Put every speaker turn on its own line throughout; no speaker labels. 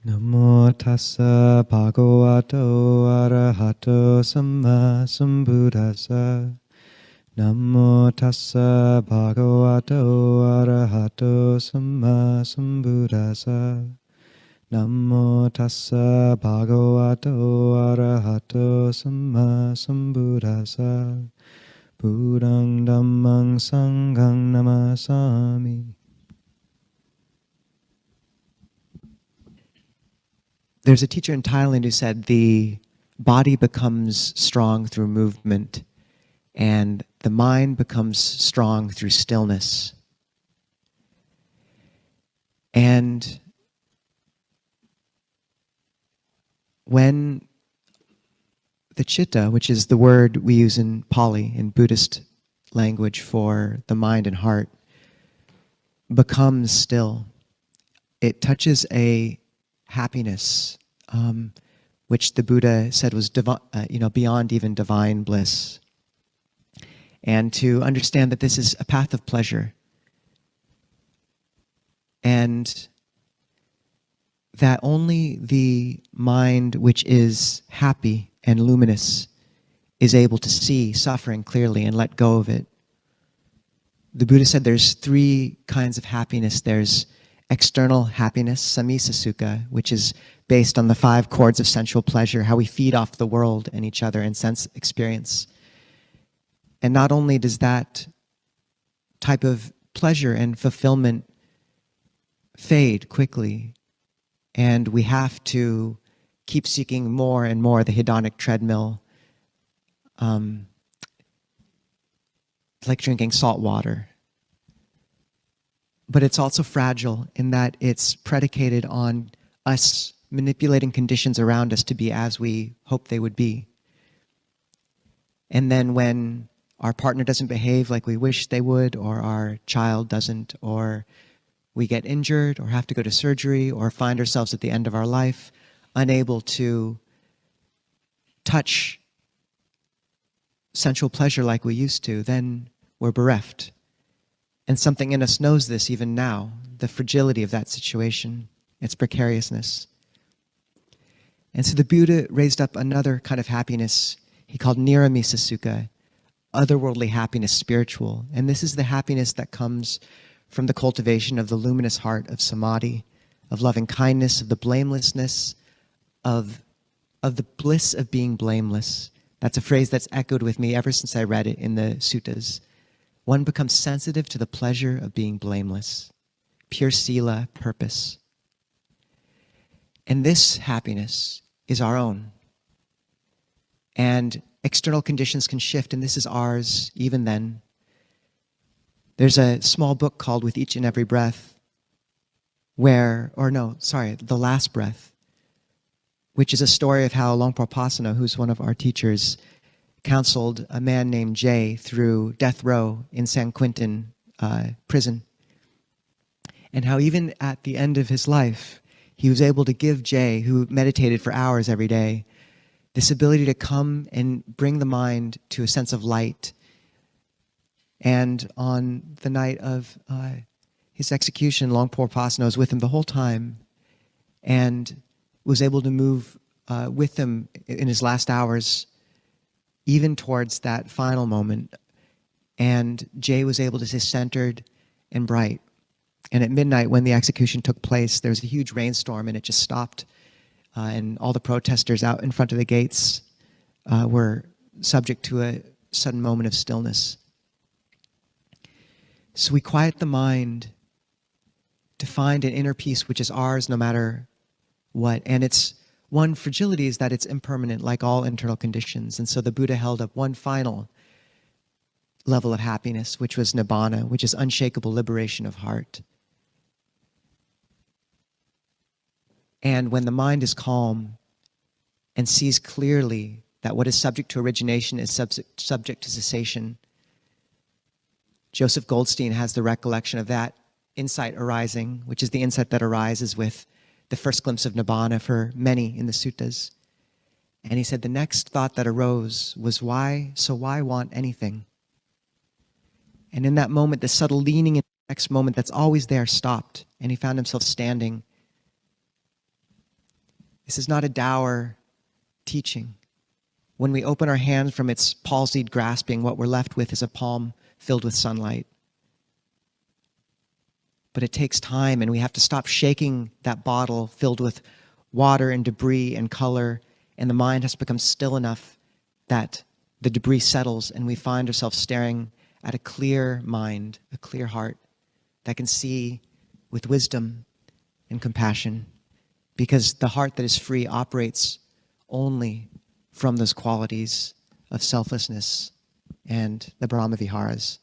Namo tassa bhagavato arahato samma sambuddhassa. Namo tassa bhagavato arahato samma sambuddhassa. Namo tassa bhagavato arahato samma sambuddhassa. Buddhang dhammang sanghang namasami. There's a teacher in Thailand who said the body becomes strong through movement and the mind becomes strong through stillness. And when the chitta, which is the word we use in Pali, in Buddhist language for the mind and heart, becomes still, it touches a happiness, which the Buddha said was beyond even divine bliss. And to understand that this is a path of pleasure, and that only the mind which is happy and luminous is able to see suffering clearly and let go of it. The Buddha said there's three kinds of happiness. There's external happiness, samisa sukha, which is based on the 5 chords of sensual pleasure, how we feed off the world and each other in sense experience. And not only does that type of pleasure and fulfillment fade quickly, and we have to keep seeking more and more, the hedonic treadmill, like drinking salt water. But it's also fragile in that it's predicated on us manipulating conditions around us to be as we hope they would be. And then when our partner doesn't behave like we wish they would, or our child doesn't, or we get injured or have to go to surgery or find ourselves at the end of our life unable to touch sensual pleasure like we used to, then we're bereft. And something in us knows this even now, the fragility of that situation, its precariousness. And so the Buddha raised up another kind of happiness he called niramisa sukha, otherworldly happiness, spiritual. And this is the happiness that comes from the cultivation of the luminous heart of Samādhi, of loving kindness, of the blamelessness, of the bliss of being blameless. That's a phrase that's echoed with me ever since I read it in the suttas. One becomes sensitive to the pleasure of being blameless, pure sila, purpose. And this happiness is our own. And external conditions can shift, and this is ours even then. There's a small book called With Each and Every Breath, The Last Breath, which is a story of how Longpo Pasano, who's one of our teachers, counseled a man named Jay through death row in San Quentin prison. And how even at the end of his life, he was able to give Jay, who meditated for hours every day, this ability to come and bring the mind to a sense of light. And on the night of his execution, Longpo Pasano was with him the whole time and was able to move with him in his last hours, even towards that final moment. And Jay was able to stay centered and bright. And at midnight, when the execution took place, there was a huge rainstorm and it just stopped. And all the protesters out in front of the gates were subject to a sudden moment of stillness. So we quiet the mind to find an inner peace which is ours no matter what. And its one fragility is that it's impermanent, like all internal conditions. And so the Buddha held up one final level of happiness, which was nibbana, which is unshakable liberation of heart. And when the mind is calm and sees clearly that what is subject to origination is subject to cessation, Joseph Goldstein has the recollection of that insight arising, which is the insight that arises with the first glimpse of nibbana for many in the suttas. And he said the next thought that arose was, why want anything? And in that moment, the subtle leaning in the next moment that's always there stopped, and he found himself standing This is not a dour teaching. When we open our hands from its palsied grasping, what we're left with is a palm filled with sunlight. But it takes time, and we have to stop shaking that bottle filled with water and debris and color, and the mind has to become still enough that the debris settles and we find ourselves staring at a clear mind, a clear heart that can see with wisdom and compassion, because the heart that is free operates only from those qualities of selflessness and the Brahmaviharas,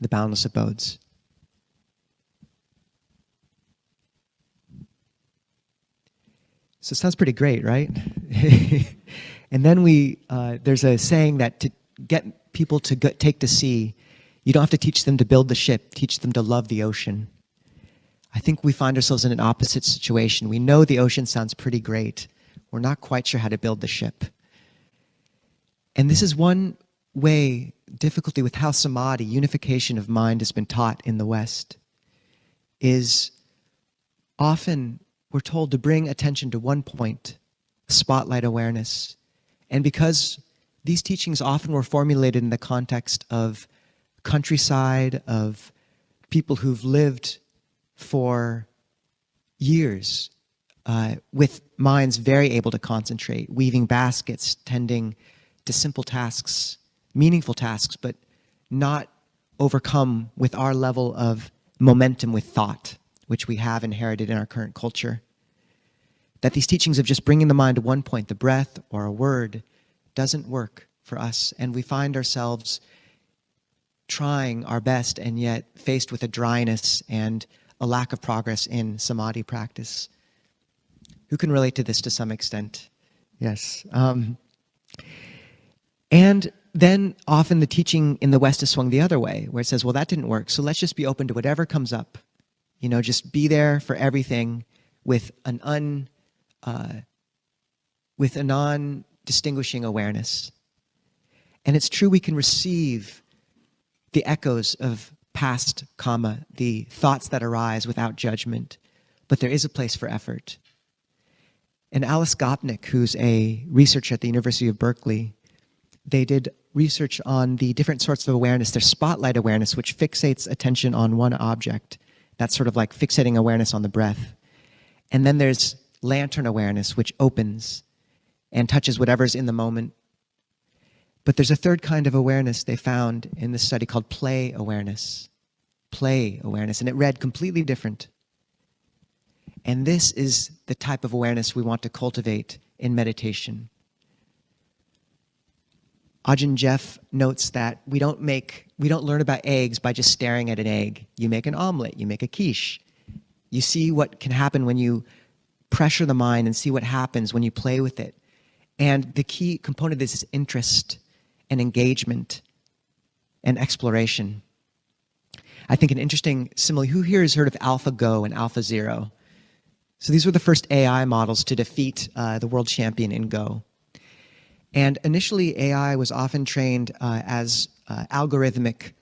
the boundless abodes. So it sounds pretty great, right? And then there's a saying that to get people to take to sea, you don't have to teach them to build the ship, teach them to love the ocean. I think we find ourselves in an opposite situation. We know the ocean sounds pretty great. We're not quite sure how to build the ship. And this is one way, difficulty with how Samādhi, unification of mind, has been taught in the West, is often we're told to bring attention to one point, spotlight awareness. And because these teachings often were formulated in the context of countryside, of people who've lived for years with minds very able to concentrate, weaving baskets, tending to simple tasks, meaningful tasks, but not overcome with our level of momentum with thought, which we have inherited in our current culture. That these teachings of just bringing the mind to one point, the breath or a word, doesn't work for us. And we find ourselves trying our best and yet faced with a dryness and a lack of progress in Samādhi practice. Who can relate to this to some extent? Yes. And then often the teaching in the West is swung the other way, where it says, well, that didn't work, so let's just be open to whatever comes up. You know, just be there for everything with a non-distinguishing awareness. And it's true we can receive the echoes of past karma, the thoughts that arise without judgment, but there is a place for effort. And Alice Gopnik, who's a researcher at the University of Berkeley, they did research on the different sorts of awareness. There's spotlight awareness, which fixates attention on one object. That's sort of like fixating awareness on the breath. And then there's lantern awareness, which opens and touches whatever's in the moment. But there's a third kind of awareness they found in this study called play awareness. Play awareness. And it read completely different. And this is the type of awareness we want to cultivate in meditation. Ajahn Jeff notes that we don't learn about eggs by just staring at an egg. You make an omelet, you make a quiche. You see what can happen when you pressure the mind and see what happens when you play with it. And the key component of this is interest and engagement and exploration. I think an interesting simile, who here has heard of AlphaGo and AlphaZero? So these were the first AI models to defeat the world champion in Go. And initially, AI was often trained as algorithmic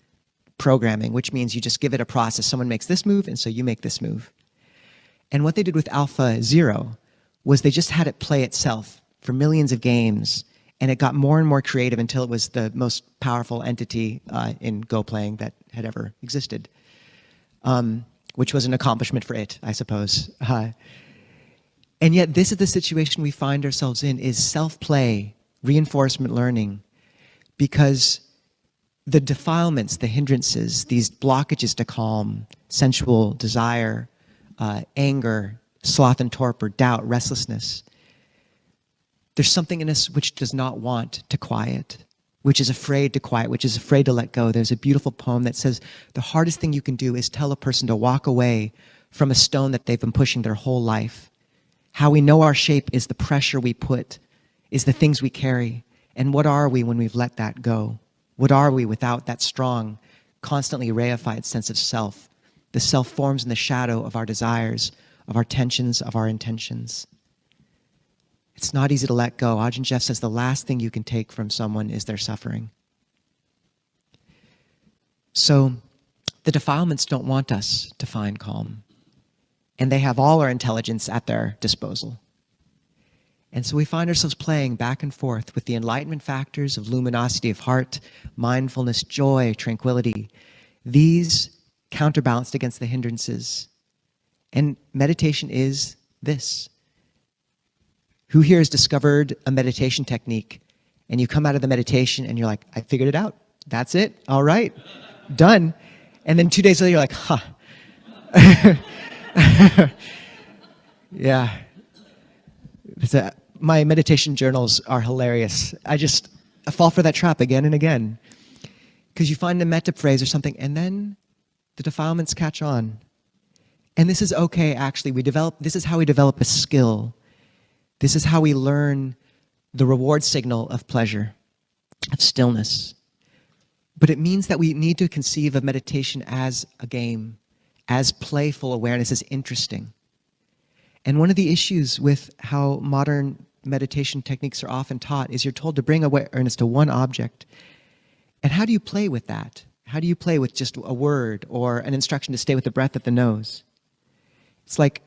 programming, which means you just give it a process. Someone makes this move, and so you make this move. And what they did with AlphaZero was they just had it play itself for millions of games, and it got more and more creative until it was the most powerful entity in Go playing that had ever existed, which was an accomplishment for it, I suppose. And yet this is the situation we find ourselves in, is self-play, reinforcement learning, because the defilements, the hindrances, these blockages to calm, sensual desire, anger, sloth and torpor, doubt, restlessness, there's something in us which does not want to quiet, which is afraid to quiet, which is afraid to let go. There's a beautiful poem that says the hardest thing you can do is tell a person to walk away from a stone that they've been pushing their whole life. How we know our shape is the pressure we put, is the things we carry. And what are we when we've let that go? What are we without that strong, constantly reified sense of self? The self forms in the shadow of our desires, of our tensions, of our intentions. It's not easy to let go. Ajahn Jeff says the last thing you can take from someone is their suffering. So the defilements don't want us to find calm. And they have all our intelligence at their disposal. And so we find ourselves playing back and forth with the enlightenment factors of luminosity of heart, mindfulness, joy, tranquility. These counterbalanced against the hindrances. And meditation is this. Who here has discovered a meditation technique and you come out of the meditation and you're like, I figured it out. That's it. All right. Done. And then 2 days later, you're like, huh. Yeah. My meditation journals are hilarious. I fall for that trap again and again. Because you find a metta phrase or something, and then the defilements catch on. And this is okay, actually. This is how we develop a skill. This is how we learn the reward signal of pleasure, of stillness. But it means that we need to conceive of meditation as a game, as playful awareness, as interesting. And one of the issues with how modern meditation techniques are often taught is you're told to bring awareness to one object. And how do you play with that? How do you play with just a word or an instruction to stay with the breath at the nose? It's like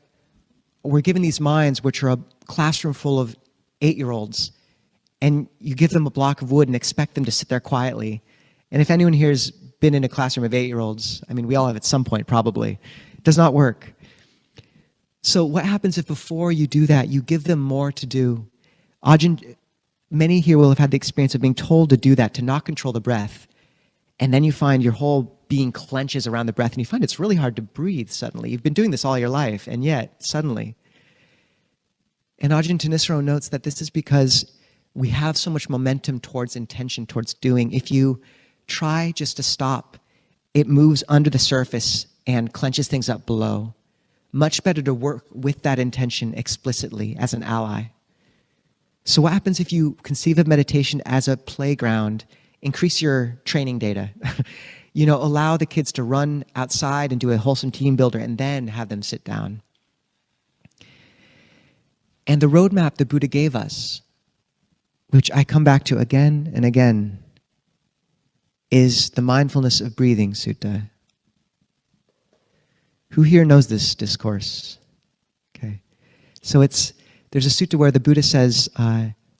we're given these minds which are a classroom full of 8-year-olds, and you give them a block of wood and expect them to sit there quietly. And if anyone here has been in a classroom of 8-year-olds, I mean, we all have at some point probably, it does not work. So what happens if before you do that, you give them more to do? Ajahn, many here will have had the experience of being told to do that, to not control the breath. And then you find your whole being clenches around the breath, and you find it's really hard to breathe suddenly. You've been doing this all your life, and yet, suddenly. And Ajahn Nisabho notes that this is because we have so much momentum towards intention, towards doing. If you try just to stop, it moves under the surface and clenches things up below. Much better to work with that intention explicitly as an ally. So what happens if you conceive of meditation as a playground? Increase your training data. Allow the kids to run outside and do a wholesome team builder and then have them sit down. And the roadmap the Buddha gave us, which I come back to again and again, is the mindfulness of breathing sutta. Who here knows this discourse? Okay. So there's a sutta where the Buddha says,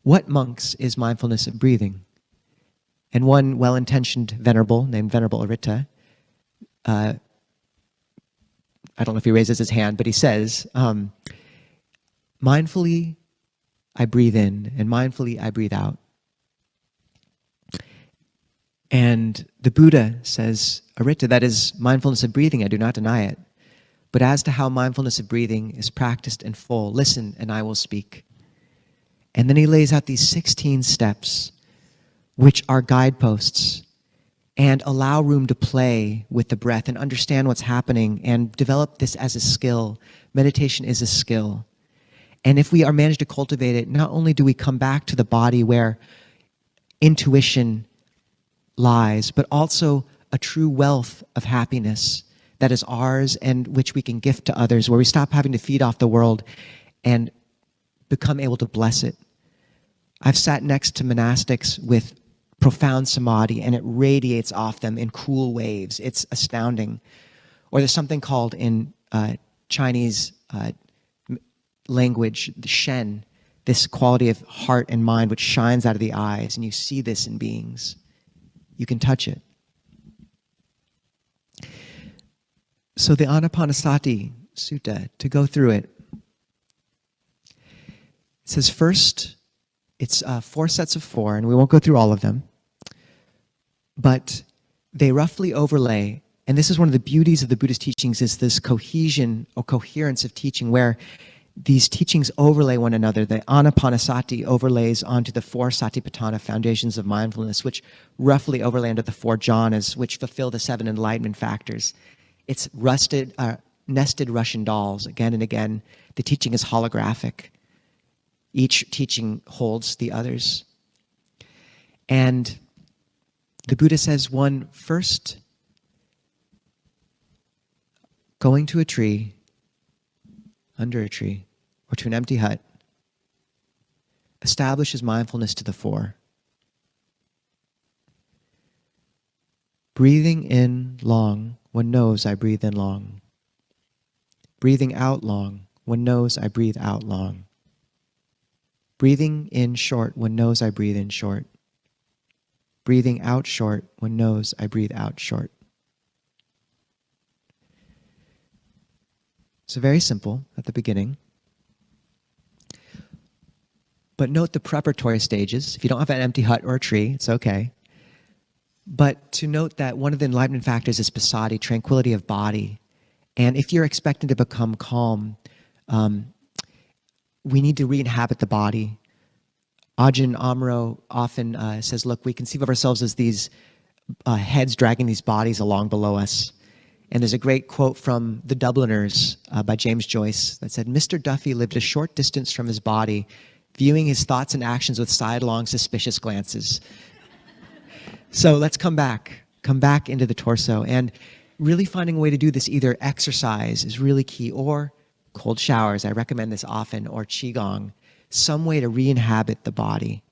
what monks is mindfulness of breathing? And one well-intentioned venerable named Venerable Aritta, I don't know if he raises his hand, but he says, mindfully I breathe in and mindfully I breathe out. And the Buddha says, Aritta, that is mindfulness of breathing, I do not deny it. But as to how mindfulness of breathing is practiced in full, listen and I will speak. And then he lays out these 16 steps, which are guideposts, and allow room to play with the breath and understand what's happening and develop this as a skill. Meditation is a skill. And if we are managed to cultivate it, not only do we come back to the body where intuition lies, but also a true wealth of happiness that is ours and which we can gift to others, where we stop having to feed off the world and become able to bless it. I've sat next to monastics with profound samadhi, and it radiates off them in cool waves. It's astounding. Or there's something called in Chinese language, the shen, this quality of heart and mind which shines out of the eyes, and you see this in beings. You can touch it. So the Anapanasati Sutta, to go through it, it says first, it's 4 sets of 4, and we won't go through all of them, but they roughly overlay, and this is one of the beauties of the Buddhist teachings, is this cohesion or coherence of teaching where these teachings overlay one another. The Anapanasati overlays onto the 4 Satipatthana foundations of mindfulness, which roughly overlay under the 4 jhanas, which fulfill the 7 enlightenment factors. It's nested Russian dolls again and again. The teaching is holographic. Each teaching holds the others. And the Buddha says first, going to a tree, under a tree, or to an empty hut, establishes mindfulness to the fore. Breathing in long, one knows I breathe in long. Breathing out long, one knows I breathe out long. Breathing in short, one knows I breathe in short. Breathing out short, one knows I breathe out short. So very simple at the beginning. But note the preparatory stages. If you don't have an empty hut or a tree, it's okay. But to note that one of the enlightenment factors is passaddhi, tranquility of body. And if you're expecting to become calm, we need to re-inhabit the body. Ajahn Amaro often says, look, we conceive of ourselves as these heads dragging these bodies along below us. And there's a great quote from The Dubliners by James Joyce that said, Mr. Duffy lived a short distance from his body, viewing his thoughts and actions with sidelong, suspicious glances. So let's come back into the torso. And really finding a way to do this, either exercise is really key, or cold showers, I recommend this often, or qigong, some way to re-inhabit the body.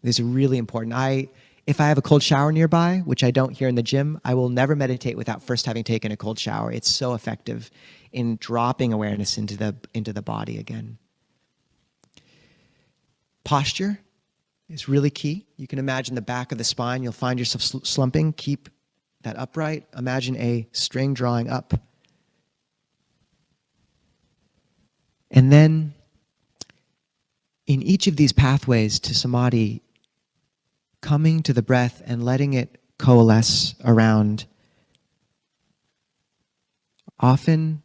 These are really important. If I have a cold shower nearby, which I don't here in the gym, I will never meditate without first having taken a cold shower. It's so effective in dropping awareness into the body again. Posture is really key. You can imagine the back of the spine. You'll find yourself slumping. Keep that upright. Imagine a string drawing up. And then in each of these pathways to samadhi, coming to the breath and letting it coalesce around often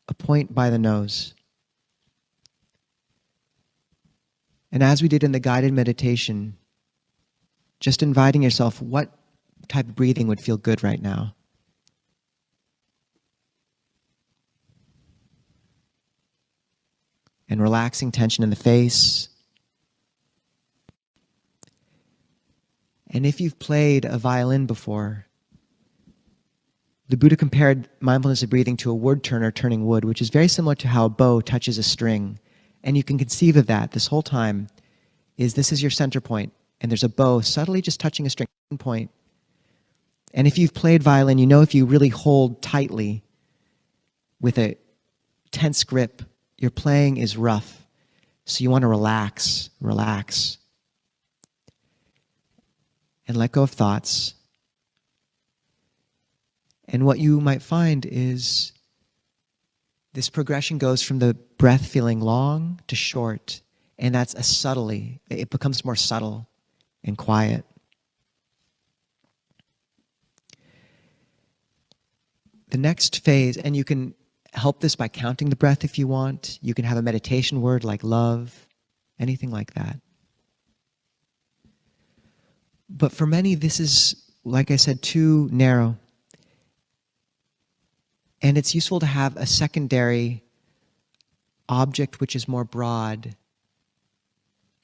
a point by the nose. And as we did in the guided meditation, just inviting yourself, what type of breathing would feel good right now? And relaxing tension in the face. And if you've played a violin before, the Buddha compared mindfulness of breathing to a wood turner turning wood, which is very similar to how a bow touches a string. And you can conceive of that this whole time. This is your center point, and there's a bow subtly just touching a string point. And if you've played violin, you know if you really hold tightly with a tense grip, your playing is rough. So you want to relax, and let go of thoughts. And what you might find is this progression goes from the breath feeling long to short, and that's it becomes more subtle and quiet. The next phase, and you can help this by counting the breath if you want. You can have a meditation word like love, anything like that. But for many, this is, like I said, too narrow. And it's useful to have a secondary object which is more broad.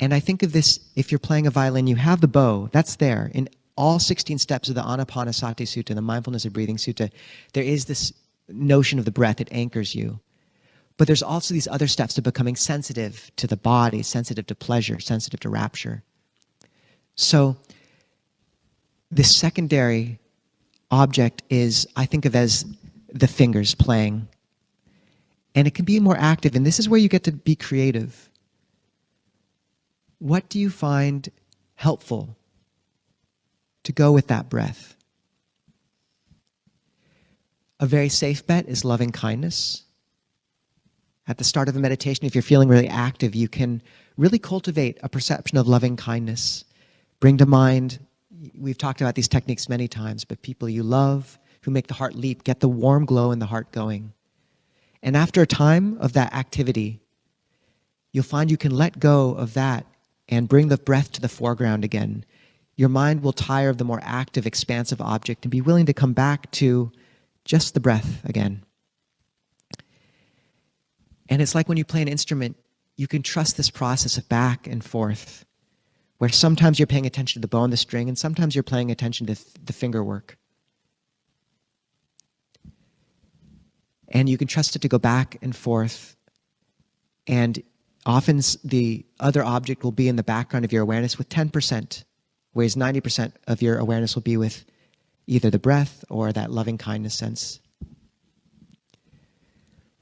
And I think of this, if you're playing a violin, you have the bow, that's there. In all 16 steps of the Anapanasati Sutta, the Mindfulness of Breathing Sutta, there is this notion of the breath, it anchors you. But there's also these other steps to becoming sensitive to the body, sensitive to pleasure, sensitive to rapture. So this secondary object is, I think of as the fingers playing. And it can be more active, and this is where you get to be creative. What do you find helpful to go with that breath? A very safe bet is loving kindness. At the start of a meditation, if you're feeling really active, you can really cultivate a perception of loving kindness. Bring to mind, we've talked about these techniques many times, but people you love who make the heart leap, get the warm glow in the heart going. And after a time of that activity, you'll find you can let go of that and bring the breath to the foreground again. Your mind will tire of the more active, expansive object and be willing to come back to just the breath again. And it's like when you play an instrument, you can trust this process of back and forth, where sometimes you're paying attention to the bow and the string, and sometimes you're paying attention to the finger work. And you can trust it to go back and forth. And often the other object will be in the background of your awareness with 10%, whereas 90% of your awareness will be with either the breath or that loving kindness sense.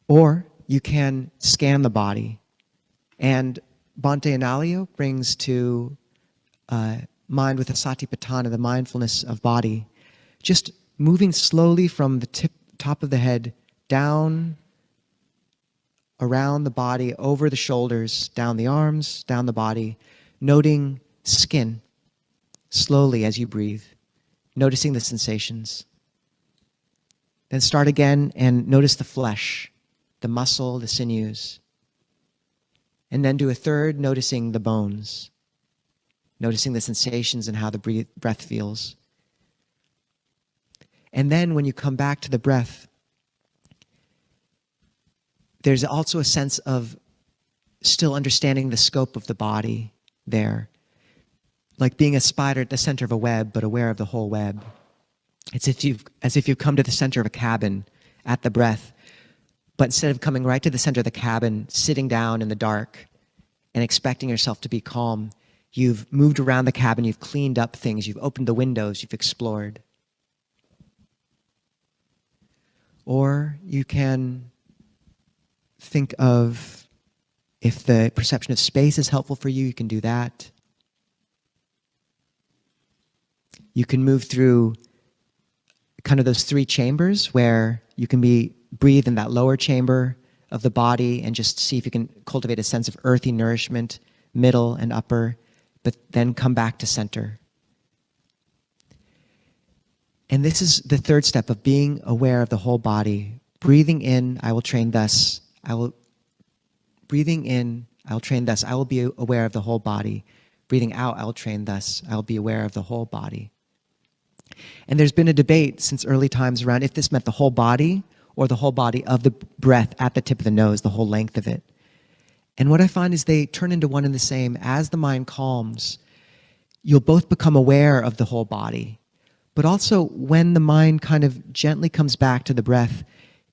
Or you can scan the body. And Bhante Analayo brings to mind with the Satipatthana, the mindfulness of body, just moving slowly from the top of the head down around the body, over the shoulders, down the arms, down the body, noting skin slowly as you breathe, noticing the sensations. Then start again and notice the flesh, the muscle, the sinews. And then do a third, noticing the bones, noticing the sensations and how the breath feels. And then when you come back to the breath, there's also a sense of still understanding the scope of the body there. Like being a spider at the center of a web, but aware of the whole web. It's as if you've come to the center of a cabin at the breath, but instead of coming right to the center of the cabin, sitting down in the dark and expecting yourself to be calm, you've moved around the cabin, you've cleaned up things, you've opened the windows, you've explored. Or you can think of, if the perception of space is helpful for you, you can do that. You can move through kind of those three chambers where you can breathe in that lower chamber of the body and just see if you can cultivate a sense of earthy nourishment, middle and upper, but then come back to center. And this is the third step of being aware of the whole body. Breathing in, I will train thus. Breathing in, I will train thus. I will be aware of the whole body. Breathing out, I will train thus. I will be aware of the whole body. And there's been a debate since early times around if this meant the whole body or the whole body of the breath at the tip of the nose, the whole length of it. And what I find is they turn into one and the same. As the mind calms, you'll both become aware of the whole body. But also, when the mind kind of gently comes back to the breath,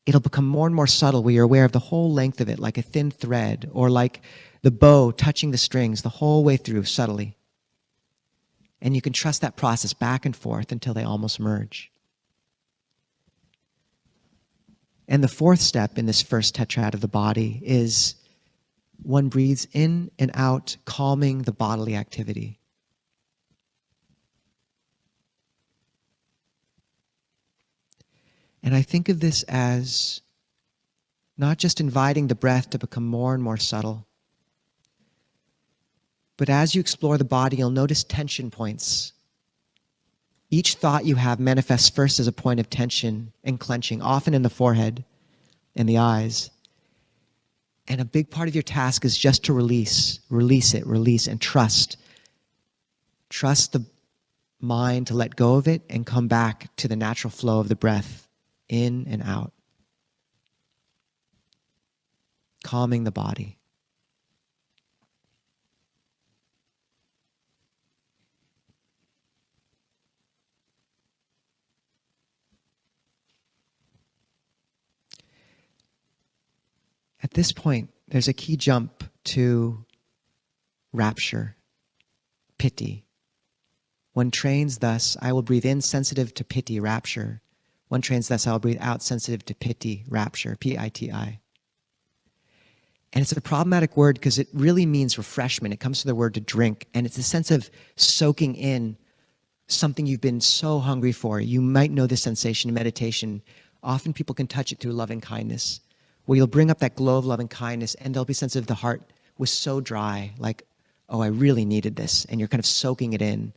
it'll become more and more subtle, where you're aware of the whole length of it, like a thin thread, or like the bow touching the strings the whole way through, subtly. And you can trust that process back and forth until they almost merge. And the fourth step in this first tetrad of the body is one breathes in and out, calming the bodily activity. And I think of this as not just inviting the breath to become more and more subtle, but as you explore the body, you'll notice tension points. Each thought you have manifests first as a point of tension and clenching, often in the forehead and the eyes. And a big part of your task is just to release it, and trust. Trust the mind to let go of it and come back to the natural flow of the breath, in and out. Calming the body. At this point, there's a key jump to rapture, piti. One trains thus, I will breathe in sensitive to piti, rapture. One trains thus, I will breathe out sensitive to piti, rapture, P-I-T-I. And it's a problematic word because it really means refreshment. It comes from the word to drink, and it's a sense of soaking in something you've been so hungry for. You might know this sensation in meditation. Often people can touch it through loving kindness, where you'll bring up that glow of loving kindness, and there'll be a sense of the heart was so dry, like, oh, I really needed this, and you're kind of soaking it in.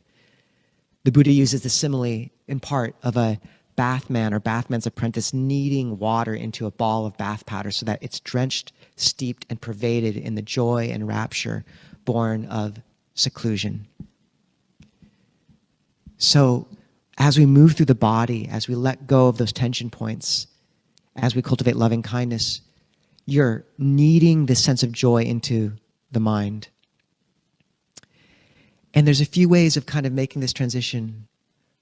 The Buddha uses the simile, in part, of a bathman or bathman's apprentice kneading water into a ball of bath powder so that it's drenched, steeped, and pervaded in the joy and rapture born of seclusion. So as we move through the body, as we let go of those tension points, as we cultivate loving kindness, you're kneading this sense of joy into the mind. And there's a few ways of kind of making this transition.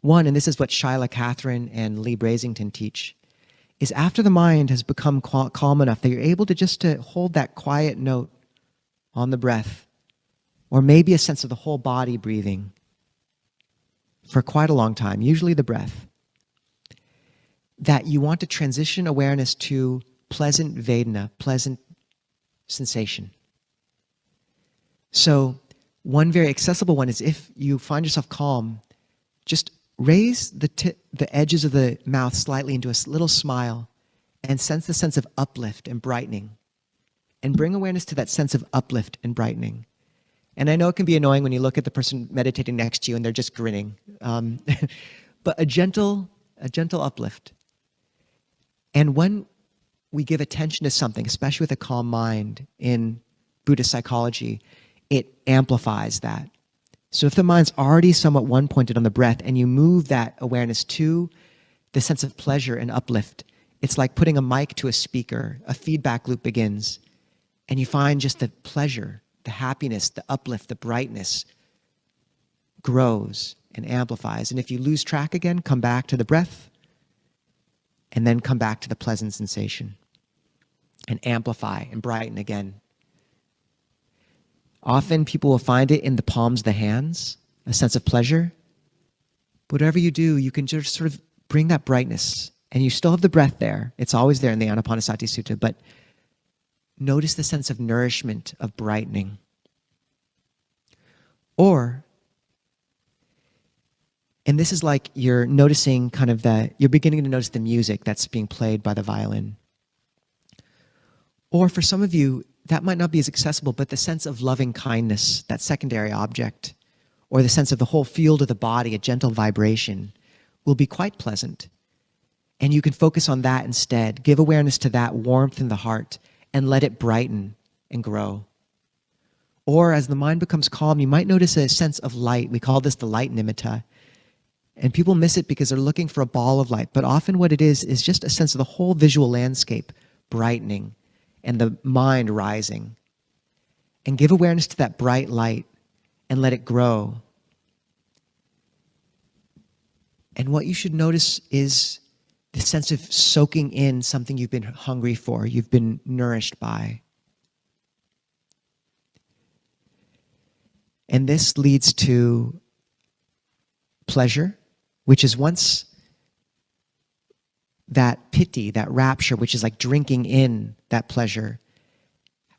One, and this is what Shyla Catherine and Lee Brasington teach, is after the mind has become calm enough that you're able to just to hold that quiet note on the breath, or maybe a sense of the whole body breathing for quite a long time, usually the breath, that you want to transition awareness to pleasant vedana, pleasant sensation. So one very accessible one is if you find yourself calm, just raise the edges of the mouth slightly into a little smile and sense the sense of uplift and brightening. And bring awareness to that sense of uplift and brightening. And I know it can be annoying when you look at the person meditating next to you and they're just grinning. But a gentle uplift. And when we give attention to something, especially with a calm mind in Buddhist psychology, it amplifies that. So if the mind's already somewhat one-pointed on the breath and you move that awareness to the sense of pleasure and uplift, it's like putting a mic to a speaker. A feedback loop begins. And you find just the pleasure, the happiness, the uplift, the brightness grows and amplifies. And if you lose track again, come back to the breath and then come back to the pleasant sensation and amplify and brighten again. Often people will find it in the palms of the hands, a sense of pleasure. Whatever you do, you can just sort of bring that brightness. And you still have the breath there. It's always there in the Anapanasati Sutta, but notice the sense of nourishment, of brightening. Or, and this is like you're noticing kind of you're beginning to notice the music that's being played by the violin. Or for some of you, that might not be as accessible, but the sense of loving kindness, that secondary object, or the sense of the whole field of the body, a gentle vibration, will be quite pleasant. And you can focus on that instead. Give awareness to that warmth in the heart and let it brighten and grow. Or as the mind becomes calm, you might notice a sense of light. We call this the light nimitta. And people miss it because they're looking for a ball of light. But often what it is just a sense of the whole visual landscape brightening and the mind rising. And give awareness to that bright light and let it grow. And what you should notice is the sense of soaking in something you've been hungry for, you've been nourished by. And this leads to pleasure, which is once that piti, that rapture, which is like drinking in that pleasure.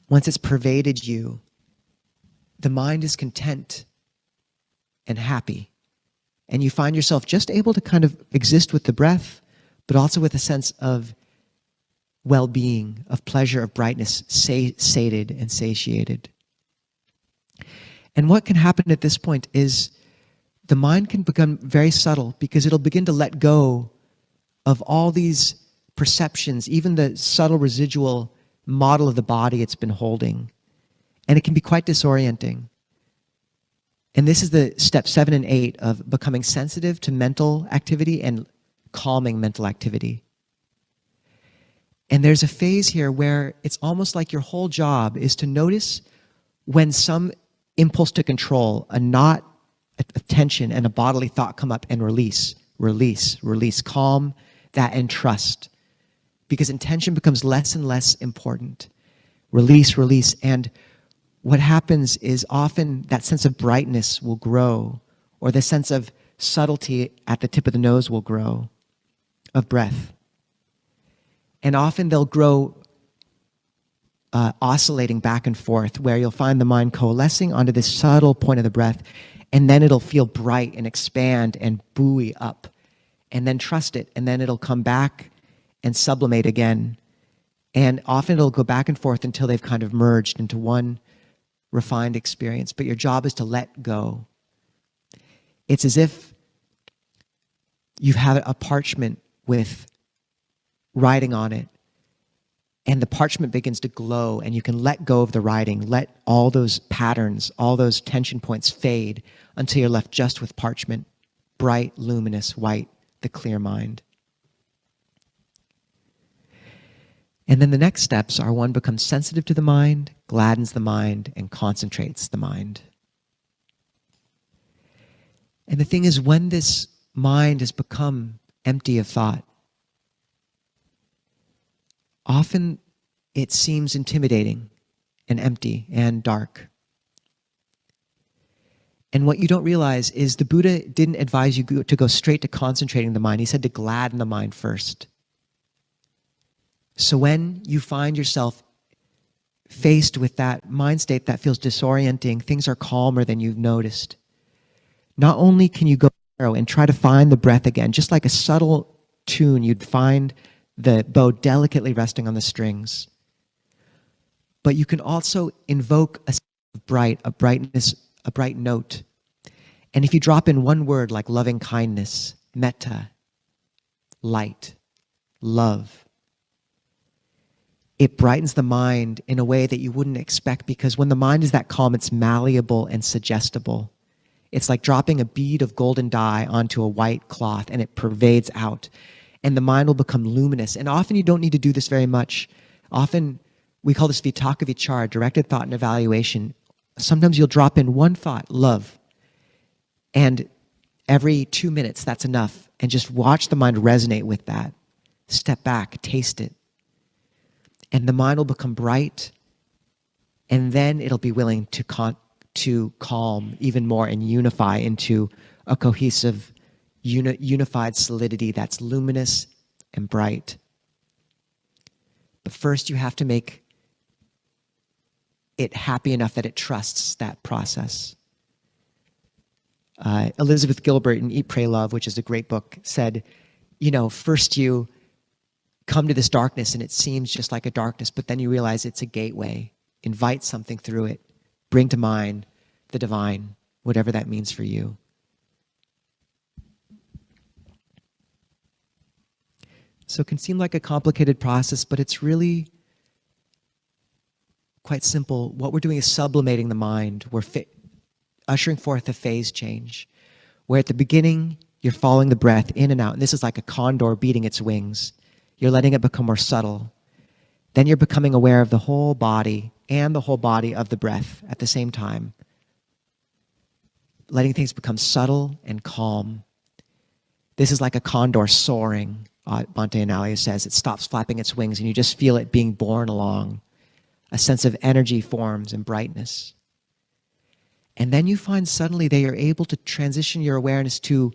Once it's pervaded you, the mind is content and happy. And you find yourself just able to kind of exist with the breath, but also with a sense of well-being, of pleasure, of brightness, sated and satiated. And what can happen at this point is the mind can become very subtle because it'll begin to let go of all these perceptions, even the subtle residual model of the body it's been holding. And it can be quite disorienting. And this is the step 7 and 8 of becoming sensitive to mental activity and calming mental activity. And there's a phase here where it's almost like your whole job is to notice when some impulse to control, a knot, a tension, and a bodily thought come up and release, calm that and trust. Because intention becomes less and less important. Release, and what happens is often that sense of brightness will grow, or the sense of subtlety at the tip of the nose will grow, of breath. And often they'll grow oscillating back and forth, where you'll find the mind coalescing onto this subtle point of the breath, and then it'll feel bright and expand and buoy up, and then trust it, and then it'll come back and sublimate again. And often it'll go back and forth until they've kind of merged into one refined experience. But your job is to let go. It's as if you have a parchment with writing on it, and the parchment begins to glow, and you can let go of the writing, let all those patterns, all those tension points fade until you're left just with parchment, bright, luminous, white, the clear mind. And then the next steps are one becomes sensitive to the mind, gladdens the mind, and concentrates the mind. And the thing is, when this mind has become empty of thought, often it seems intimidating and empty and dark. And what you don't realize is the Buddha didn't advise you to go straight to concentrating the mind. He said to gladden the mind first. So when you find yourself faced with that mind state that feels disorienting, things are calmer than you've noticed. Not only can you go narrow and try to find the breath again, just like a subtle tune, you'd find the bow delicately resting on the strings, but you can also invoke a brightness, a bright note. And if you drop in one word like loving kindness, metta, light, love, it brightens the mind in a way that you wouldn't expect, because when the mind is that calm, it's malleable and suggestible. It's like dropping a bead of golden dye onto a white cloth, and it pervades out. And the mind will become luminous. And often you don't need to do this very much. Often we call this vitaka vichara, directed thought and evaluation. Sometimes you'll drop in one thought, love. And every 2 minutes, that's enough. And just watch the mind resonate with that. Step back, taste it. And the mind will become bright. And then it'll be willing to calm even more and unify into a cohesive, unified solidity that's luminous and bright. But first you have to make it happy enough that it trusts that process. Elizabeth Gilbert in Eat, Pray, Love, which is a great book, said, first you come to this darkness and it seems just like a darkness, but then you realize it's a gateway. Invite something through it. Bring to mind the divine, whatever that means for you. So it can seem like a complicated process, but it's really quite simple. What we're doing is sublimating the mind. We're ushering forth a phase change, where at the beginning, you're following the breath in and out. And this is like a condor beating its wings. You're letting it become more subtle. Then you're becoming aware of the whole body and the whole body of the breath at the same time. Letting things become subtle and calm. This is like a condor soaring, Bhante Analayo says. It stops flapping its wings and you just feel it being borne along. A sense of energy forms and brightness. And then you find suddenly that you're able to transition your awareness to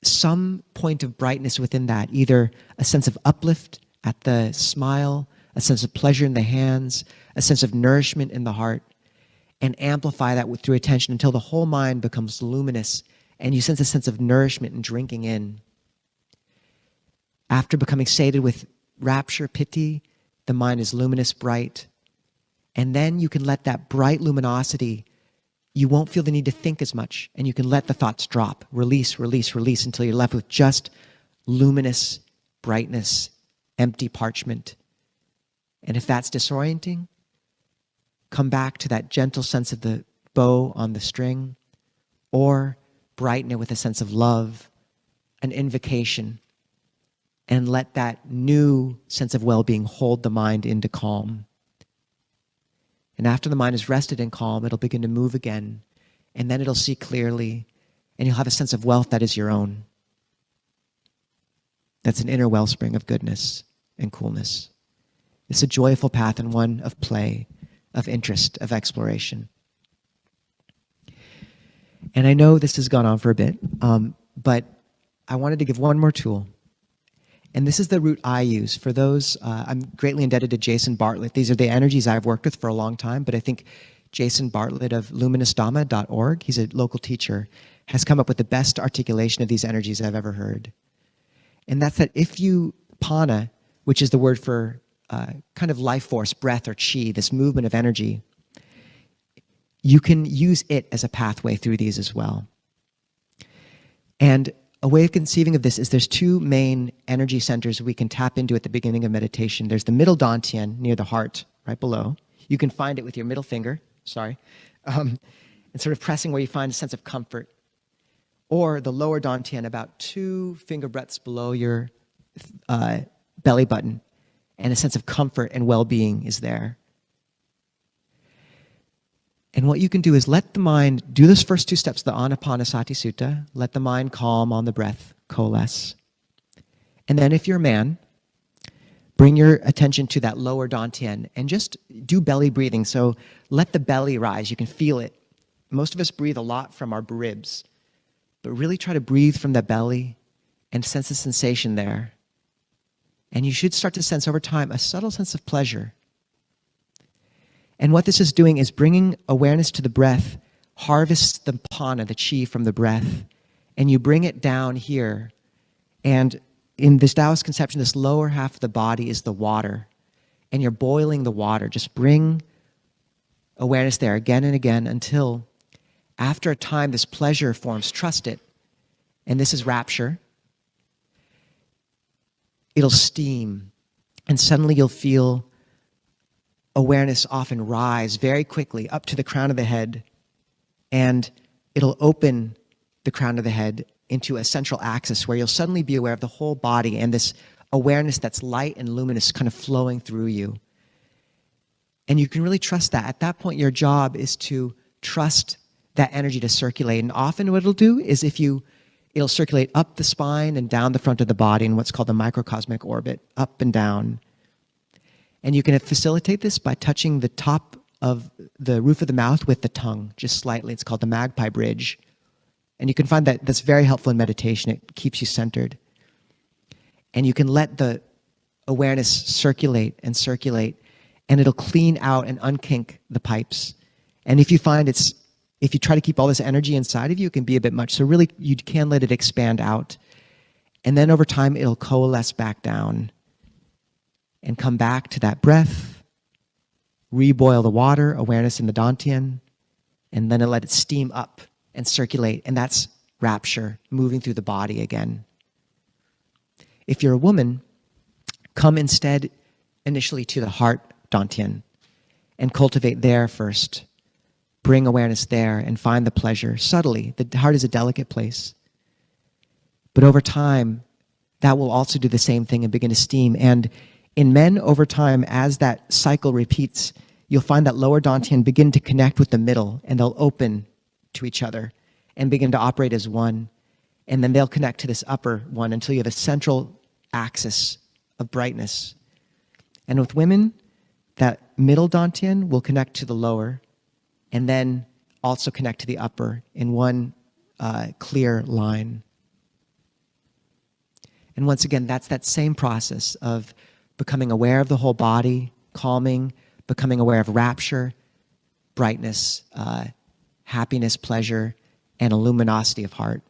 some point of brightness within that, either a sense of uplift at the smile, a sense of pleasure in the hands, a sense of nourishment in the heart, and amplify that through attention until the whole mind becomes luminous and you sense a sense of nourishment and drinking in. After becoming sated with rapture, piti, the mind is luminous, bright, and then you can let that bright luminosity, you won't feel the need to think as much, and you can let the thoughts drop, release, release, release, until you're left with just luminous brightness, empty parchment. And if that's disorienting, come back to that gentle sense of the bow on the string, or brighten it with a sense of love, an invocation, and let that new sense of well-being hold the mind into calm. And after the mind is rested in calm, it'll begin to move again, and then it'll see clearly, and you'll have a sense of wealth that is your own. That's an inner wellspring of goodness and coolness. It's a joyful path and one of play, of interest, of exploration. And I know this has gone on for a bit, but I wanted to give one more tool. And this is the route I use. For those, I'm greatly indebted to Jason Bartlett. These are the energies I've worked with for a long time, but I think Jason Bartlett of luminoussdhamma.org, he's a local teacher, has come up with the best articulation of these energies I've ever heard. And that's that if you, pana, which is the word for kind of life force, breath or chi, this movement of energy, you can use it as a pathway through these as well. And a way of conceiving of this is there's two main energy centers we can tap into at the beginning of meditation. There's the middle dantian near the heart, right below. You can find it with your middle finger, and sort of pressing where you find a sense of comfort. Or the lower dantian, about 2 finger breadths below your belly button, and a sense of comfort and well-being is there. And what you can do is let the mind do those first 2 steps, the Anapanasati Sutta. Let the mind calm on the breath, coalesce. And then if you're a man, bring your attention to that lower dantian and just do belly breathing. So let the belly rise. You can feel it. Most of us breathe a lot from our ribs, but really try to breathe from the belly and sense the sensation there. And you should start to sense over time a subtle sense of pleasure. And what this is doing is bringing awareness to the breath, harvests the prana, the chi from the breath, and you bring it down here. And in this Taoist conception, this lower half of the body is the water. And you're boiling the water. Just bring awareness there again and again until after a time this pleasure forms. Trust it. And this is rapture. It'll steam. And suddenly you'll feel awareness often rise very quickly up to the crown of the head. And it'll open the crown of the head into a central axis where you'll suddenly be aware of the whole body and this awareness that's light and luminous kind of flowing through you. And you can really trust that. At that point, your job is to trust that energy to circulate. And often what it'll do is it'll circulate up the spine and down the front of the body in what's called the microcosmic orbit, up and down. And you can facilitate this by touching the top of the roof of the mouth with the tongue, just slightly. It's called the magpie bridge. And you can find that that's very helpful in meditation. It keeps you centered. And you can let the awareness circulate, and it'll clean out and unkink the pipes. And if you find if you try to keep all this energy inside of you, it can be a bit much. So really, you can let it expand out. And then over time, it'll coalesce back down and come back to that breath, reboil the water, awareness in the dantian, and then let it steam up and circulate. And that's rapture, moving through the body again. If you're a woman, come instead initially to the heart dantian and cultivate there first. Bring awareness there and find the pleasure subtly. The heart is a delicate place. But over time, that will also do the same thing and begin to steam. And in men, over time, as that cycle repeats, you'll find that lower dantian begin to connect with the middle, and they'll open to each other and begin to operate as one. And then they'll connect to this upper one until you have a central axis of brightness. And with women, that middle dantian will connect to the lower and then also connect to the upper in one clear line. And once again, that's that same process of becoming aware of the whole body, calming, becoming aware of rapture, brightness, happiness, pleasure, and a luminosity of heart.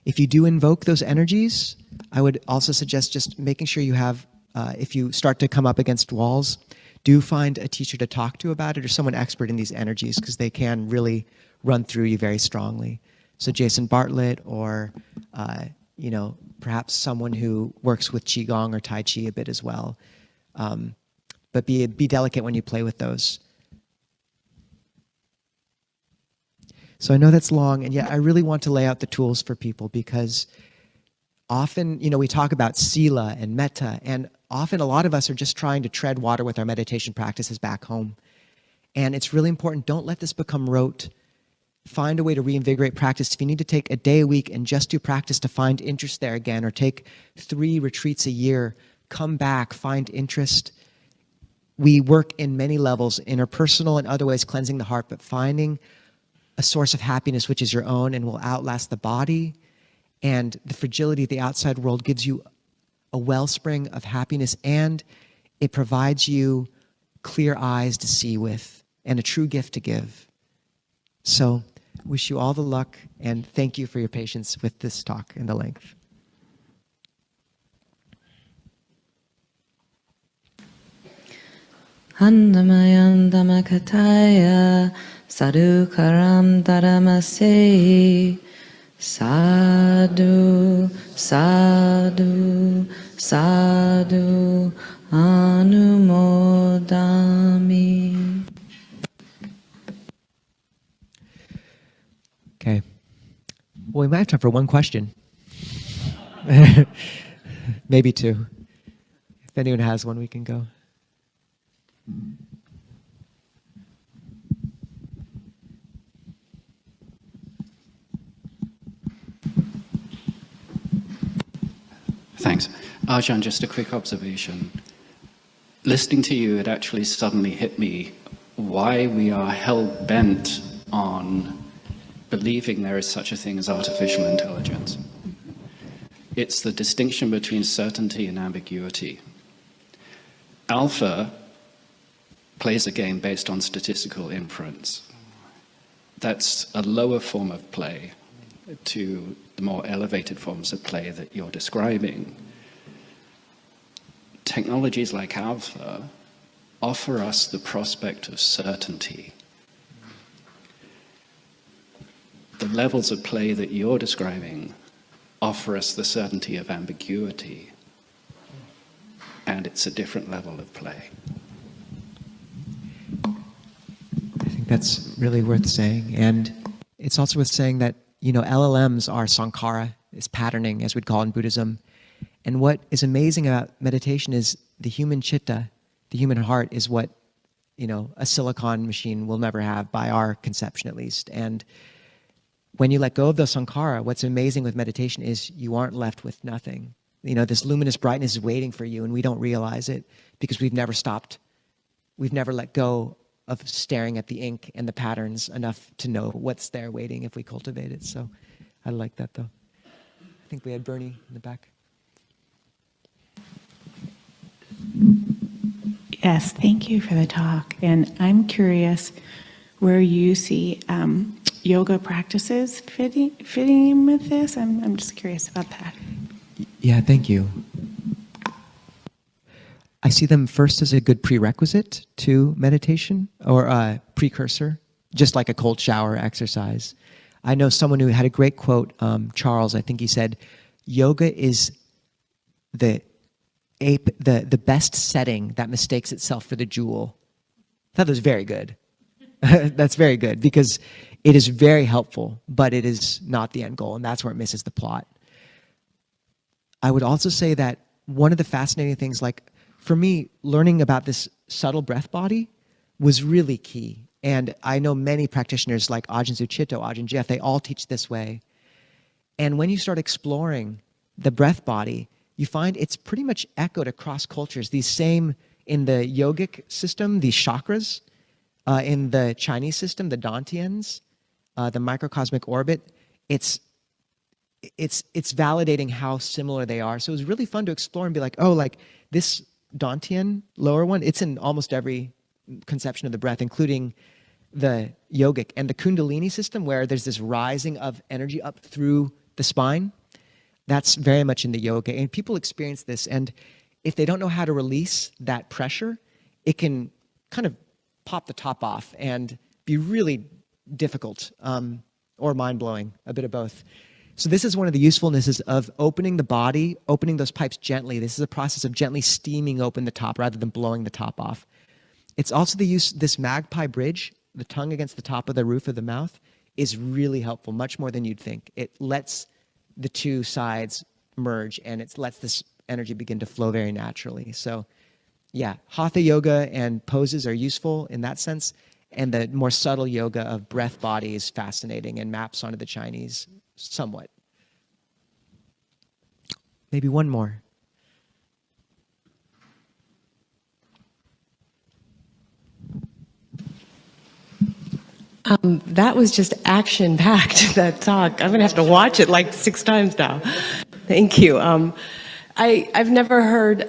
If you do invoke those energies, I would also suggest just making sure you have, if you start to come up against walls, do find a teacher to talk to about it or someone expert in these energies, because they can really run through you very strongly. So Jason Bartlett or, perhaps someone who works with Qigong or Tai Chi a bit as well. But be delicate when you play with those. So I know that's long, and yet I really want to lay out the tools for people, because often, we talk about sila and metta, and often a lot of us are just trying to tread water with our meditation practices back home. And it's really important, don't let this become rote. Find a way to reinvigorate practice. If you need to take a day a week and just do practice to find interest there again, or take 3 retreats a year, come back, find interest. We work in many levels, interpersonal and other ways, cleansing the heart, but finding a source of happiness which is your own and will outlast the body. And the fragility of the outside world gives you a wellspring of happiness, and it provides you clear eyes to see with and a true gift to give. So, wish you all the luck, and thank you for your patience with this talk and the length.
Handamayandhamakataya sadukaram dharamase sadhu sadhu sadhu anumodami.
Okay. Well, we might have time for one question. Maybe 2. If anyone has one, we can go.
Thanks. Ajahn, just a quick observation. Listening to you, it actually suddenly hit me why we are hell-bent on believing there is such a thing as artificial intelligence. It's the distinction between certainty and ambiguity. Alpha plays a game based on statistical inference. That's a lower form of play to the more elevated forms of play that you're describing. Technologies like Alpha offer us the prospect of certainty. The levels of play that you're describing offer us the certainty of ambiguity, and it's a different level of play.
I think that's really worth saying. And it's also worth saying that, LLMs are sankhara, is patterning, as we'd call in Buddhism. And what is amazing about meditation is the human chitta, the human heart, is what, a silicon machine will never have, by our conception at least. And when you let go of the sankhara, what's amazing with meditation is you aren't left with nothing. This luminous brightness is waiting for you, and we don't realize it because we've never stopped. We've never let go of staring at the ink and the patterns enough to know what's there waiting if we cultivate it. So I like that, though. I think we had Bernie in the back.
Yes, thank you for the talk. And I'm curious where you see yoga practices fitting in with this. I'm just curious about that.
Yeah, thank you. I see them first as a good prerequisite to meditation, or a precursor, just like a cold shower exercise. I know someone who had a great quote, Charles, I think he said, yoga is the best setting that mistakes itself for the jewel. I thought that was very good. That's very good, because it is very helpful, but it is not the end goal, and that's where it misses the plot. I would also say that one of the fascinating things, like for me, learning about this subtle breath body was really key. And I know many practitioners like Ajahn Sucitto, Ajahn Jeff, they all teach this way. And when you start exploring the breath body, you find it's pretty much echoed across cultures. These same, in the yogic system, these chakras, in the Chinese system, the Dantians, the microcosmic orbit, it's validating how similar they are. So it was really fun to explore and be like, oh, like this Dantian lower one, it's in almost every conception of the breath, including the yogic and the Kundalini system, where there's this rising of energy up through the spine. That's very much in the yoga, and people experience this. And if they don't know how to release that pressure, it can kind of pop the top off and be really difficult, or mind-blowing, a bit of both. So this is one of the usefulnesses of opening the body, opening those pipes gently. This is a process of gently steaming open the top rather than blowing the top off. It's also the use, this magpie bridge, the tongue against the top of the roof of the mouth, is really helpful, much more than you'd think. It lets the two sides merge, and it lets this energy begin to flow very naturally. So yeah, hatha yoga and poses are useful in that sense, and the more subtle yoga of breath body is fascinating and maps onto the Chinese somewhat. Maybe one more.
That was just action-packed, that talk. I'm going to have to watch it like 6 times now. Thank you. I've never heard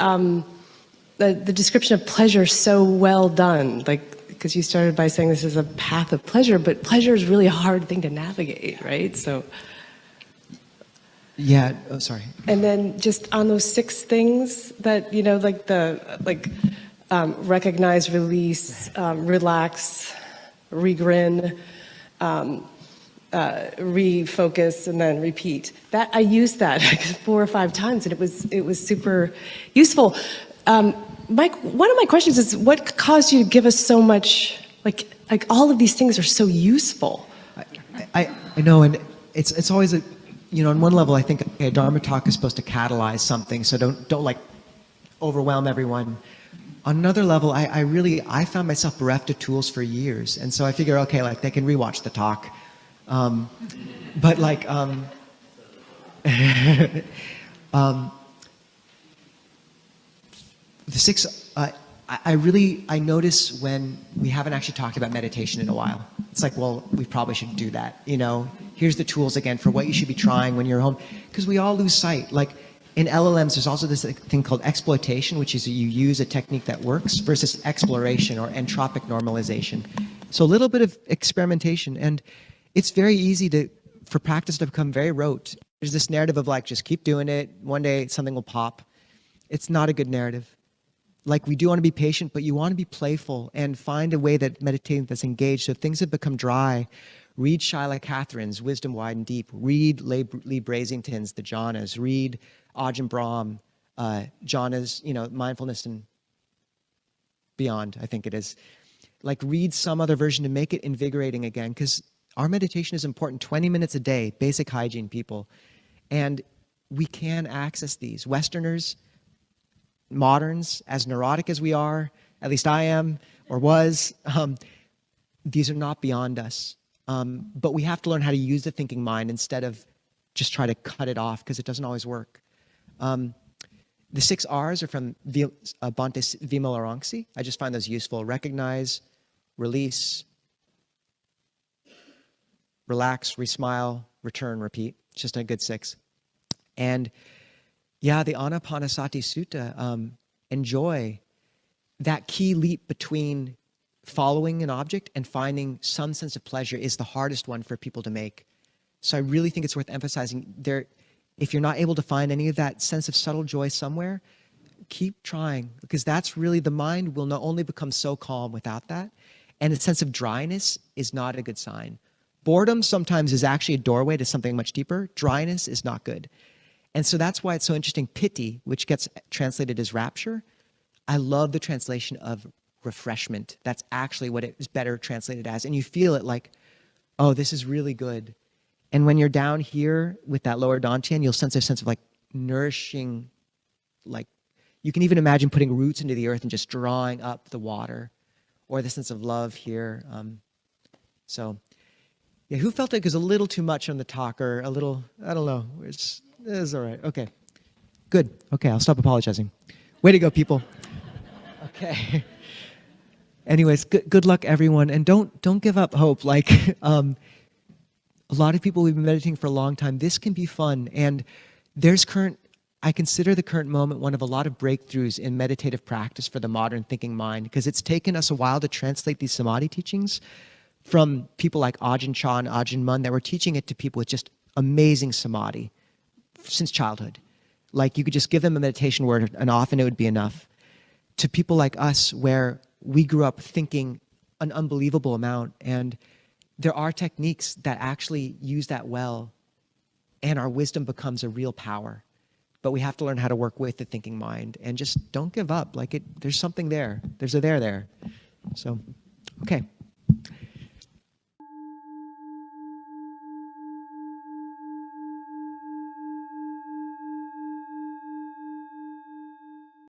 the description of pleasure so well done, because you started by saying this is a path of pleasure, but pleasure is really a hard thing to navigate, right? So.
Yeah, oh, sorry.
And then just on those 6 things that, recognize, release, relax, regrin, refocus, and then repeat. That I used that 4 or 5 times, and it was super useful. One of my questions is, what caused you to give us so much? Like all of these things are so useful.
I know, and it's always a, on one level, I think a Dharma talk is supposed to catalyze something, so don't like overwhelm everyone. On another level, I found myself bereft of tools for years, and so I figure, okay, like they can rewatch the talk, but like the 6. I notice when we haven't actually talked about meditation in a while. It's like, well, we probably should do that. Here's the tools again for what you should be trying when you're home, because we all lose sight. Like in LLMs, there's also this thing called exploitation, which is you use a technique that works, versus exploration or entropic normalization. So a little bit of experimentation, and it's very easy for practice to become very rote. There's this narrative of like, just keep doing it. One day something will pop. It's not a good narrative. Like, we do want to be patient, but you want to be playful and find a way that meditating that's engaged. So if things have become dry, read Shyla Catherine's Wisdom Wide and Deep. Read Lee Brasington's The Jhanas. Read Ajahn Brahm, Jhanas, Mindfulness and Beyond, I think it is. Like, read some other version to make it invigorating again, because our meditation is important. 20 minutes a day, basic hygiene, people. And we can access these. Westerners, moderns, as neurotic as we are, at least I am or was, these are not beyond us. But we have to learn how to use the thinking mind instead of just try to cut it off, because it doesn't always work. The 6 R's are from Bhante Vimalarangsi. I just find those useful. Recognize, release, relax, resmile, return, repeat. It's just a good 6. And yeah, the Anapanasati Sutta, enjoy that key leap between following an object and finding some sense of pleasure is the hardest one for people to make. So I really think it's worth emphasizing there. If you're not able to find any of that sense of subtle joy somewhere, keep trying, because that's really, the mind will not only become so calm without that, and a sense of dryness is not a good sign. Boredom sometimes is actually a doorway to something much deeper. Dryness is not good. And so that's why it's so interesting. Piti, which gets translated as rapture, I love the translation of refreshment. That's actually what it is better translated as. And you feel it like, oh, this is really good. And when you're down here with that lower dantian, you'll sense a sense of like nourishing, like you can even imagine putting roots into the earth and just drawing up the water, or the sense of love here. So yeah, who felt it was a little too much on the talk, or a little, I don't know. It's all right. Okay, good. Okay, I'll stop apologizing. Way to go, people. Okay. Anyways, good luck, everyone, and don't give up hope. Like, a lot of people, we've been meditating for a long time. This can be fun, and I consider the current moment one of a lot of breakthroughs in meditative practice for the modern thinking mind, because it's taken us a while to translate these Samādhi teachings from people like Ajahn Chah and Ajahn Mun that were teaching it to people with just amazing Samādhi since childhood. Like, you could just give them a meditation word and often it would be enough. To people like us, where we grew up thinking an unbelievable amount, and there are techniques that actually use that well, and our wisdom becomes a real power. But we have to learn how to work with the thinking mind, and just don't give up. Like, there's something there. There's a there. So, okay.